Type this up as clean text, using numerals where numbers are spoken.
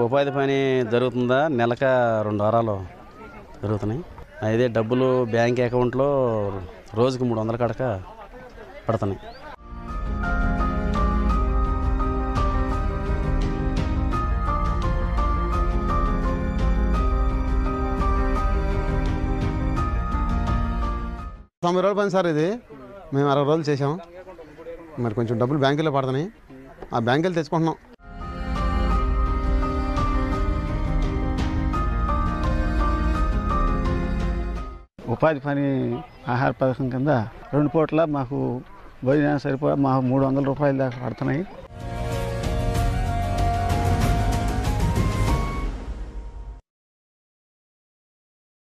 ఉపాధి పని జరుగుతుందా? నెలక 2 వారాలు జరుగుతున్నాయి. అదే డబ్బులు బ్యాంక్ అకౌంట్లో రోజుకి 300 కడక పడుతున్నాయి. రూపాయలు పని సార్ ఇది. మేము 60 రోజులు చేసాం. మరి కొంచెం డబ్బులు బ్యాంకులో పడుతున్నాయి. ఆ బ్యాంకులు తెచ్చుకుంటున్నాం. ఉపాధి పని ఆహార పథకం కింద 2 పూట్ల మాకు భోజనం సరిపోయి మాకు 300 రూపాయలు దాకా పడుతున్నాయి.